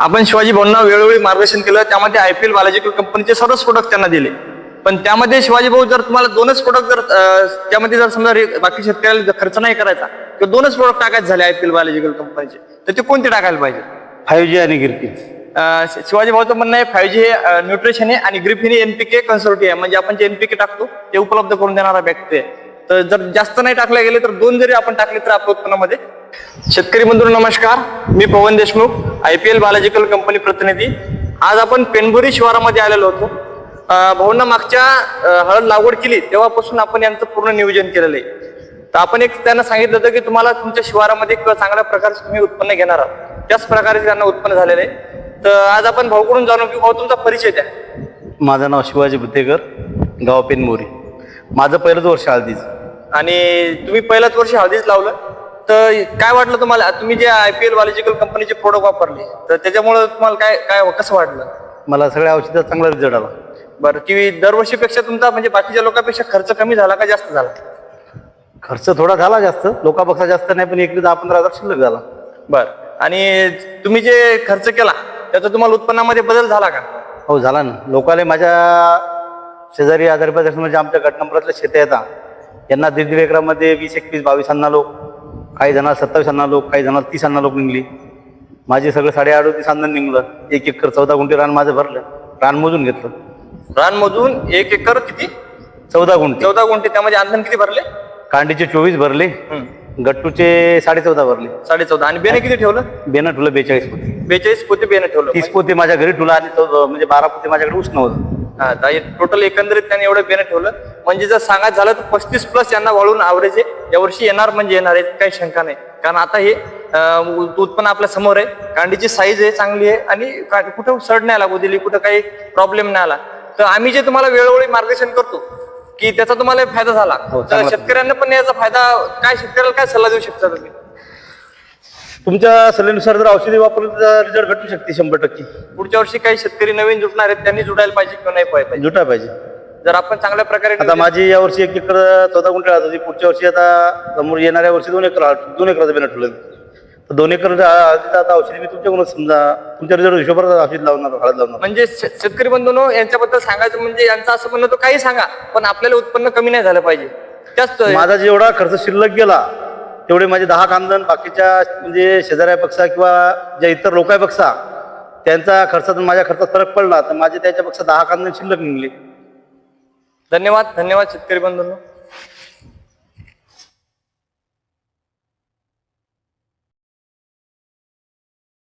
आपण शिवाजी भाऊंना वेळोवेळी मार्गदर्शन केलं, त्यामध्ये IPL बालाजी कंपनीचे सर्वच प्रोडक्ट त्यांना दिले. पण त्यामध्ये शिवाजी भाऊ जर तुम्हाला दोनच प्रोडक्ट जर त्यामध्ये जर समजा बाकी शेतकऱ्याला खर्च नाही करायचा किंवा दोनच प्रोडक्ट टाकायचे झाले IPL बालाजी कंपनीचे, तर ते कोणते टाकायला पाहिजे? 5G आणि गिरकी. शिवाजी भाऊचं म्हणणं आहे 5G हे न्यूट्रिशन आहे आणि ग्रिफिन हे NPK कन्सर्टिव्ह आहे, म्हणजे आपण जे NPK टाकतो ते उपलब्ध करून देणारा व्यक्ती आहे. तर जर जास्त नाही टाकले गेले तर दोन जरी आपण टाकले तर आपल्या उत्पन्नामध्ये. शेतकरी बंधूंनो नमस्कार, मी पवन देशमुख, IPL बालाजिकल कंपनी प्रतिनिधी. आज आपण पेनबुरी शिवारामध्ये आलेलो होतो. भाऊंना मागच्या हळद लागवड केली तेव्हापासून आपण यांचं पूर्ण नियोजन केलेलं आहे. तर आपण एक त्यांना सांगितलं होतं की तुम्हाला तुमच्या शिवारामध्ये चांगल्या प्रकारचे तुम्ही उत्पन्न घेणार आहात, त्याच प्रकारे त्यांना उत्पन्न झालेलं आहे. तर आज आपण भाऊकडून जाणून की भाऊ तुमचा परिचय द्या. माझं नाव शिवाजी बुद्धेकर, गाव पेनमोरी. माझं पहिलंच वर्ष हळदीचं. आणि तुम्ही पहिल्याच वर्षी हळदीच लावलं, तर काय वाटलं तुम्हाला? तुम्ही जे IPL बालाजिकल कंपनीचे प्रोडक्ट वापरले तर त्याच्यामुळे तुम्हाला काय काय कसं वाटलं? मला सगळ्या औषधात चांगला रिझल्ट आला. बरं, की दरवर्षीपेक्षा तुमचा म्हणजे बाकीच्या लोकांपेक्षा खर्च कमी झाला का जास्त झाला? खर्च थोडा झाला जास्त, लोकांपेक्षा जास्त नाही, पण एकदा 10-15 हजार शिल्लक झाला. बरं, आणि तुम्ही जे खर्च केला त्याचा तुम्हाला उत्पन्नामध्ये बदल झाला का? हो झाला ना. लोकांना माझ्या शेजारी आजारी म्हणजे आमच्या गट नंबरातल्या शेती येतात, यांना 1.5 एकरामध्ये 20, 21, 22 अन्ना लोक, काही जणांना 27 अन्ना लोक, काही जणांना 30 अन्ना लोक निघली. माझे सगळं 38 अन्ना निघलं. 1 एकर 14 गुंठे रान माझं भरलं. रान मोजून घेतलं. रान मोजून 1 एकर किती? 14 गुंठे. 14 गुंठे. त्यामध्ये अंधन किती भरले? कांडीचे 24 भरले, गट्टूचे 14.5 भरले. 14.5. आणि बेने किती ठेवलं? बेनं ठेवलं 42 पोते. 42 पोते बेने ठेवलं. 30 पोते माझ्या घरी ठेवलं आणि म्हणजे 12 पोते माझ्याकडे उष्ण होतं. टोटल एकंदरीत त्याने एवढं बेने ठेवलं. म्हणजे जर सांगायचं झालं तर 35+ यांना वाळून ॲव्हरेज आहे. यावर्षी येणार म्हणजे येणार आहे, काही शंका नाही. कारण आता हे उत्पन्न आपल्या समोर आहे. कांडीची साईज आहे, चांगली आहे आणि कुठं सड नाही लागू दिली, कुठं काही प्रॉब्लेम नाही आला. तर आम्ही जे तुम्हाला वेळोवेळी मार्गदर्शन करतो की त्याचा तुम्हाला फायदा झाला, तर शेतकऱ्यांना पण याचा फायदा काय, शेतकऱ्याला काय सल्ला देऊ शकता तुम्ही? तुमच्या सल्ल्यानुसार जर औषधी वापरली तर रिझल्ट भेटू शकते 100%. पुढच्या वर्षी काही शेतकरी नवीन जुटणार आहेत, त्यांनी जुटायला पाहिजे किंवा नाही पाहिजे? जुटायला पाहिजे. जर आपण चांगल्या प्रकारे आता माझी या वर्षी 1 एकर 14 गुंठे राहत होती. पुढच्या वर्षी आता समोर येणाऱ्या वर्षी 2 एकराचं बेन ठेवलं. तर 2 एकर आता औषधी मी तुमच्याकडून समजा तुमच्या रिझल्ट हिशोबात औषध लावणार, हळद लावणार. म्हणजे शेतकरी बंधूंनो यांच्याबद्दल सांगायचं म्हणजे यांचं असं म्हणणं तो काही सांगा, पण आपल्याला उत्पन्न कमी नाही झालं पाहिजे. त्याच माझा जेवढा खर्च शिल्लक गेला तेवढे माझे 10 कामधन बाकीच्या म्हणजे शेजाऱ्यापेक्षा किंवा ज्या इतर लोकांपेक्षा त्यांचा खर्चात माझ्या खर्चात फरक पडला, तर माझे त्याच्यापेक्षा 10 कामधन शिल्लक निघले. धन्यवाद शेतकरी बंधूंनो.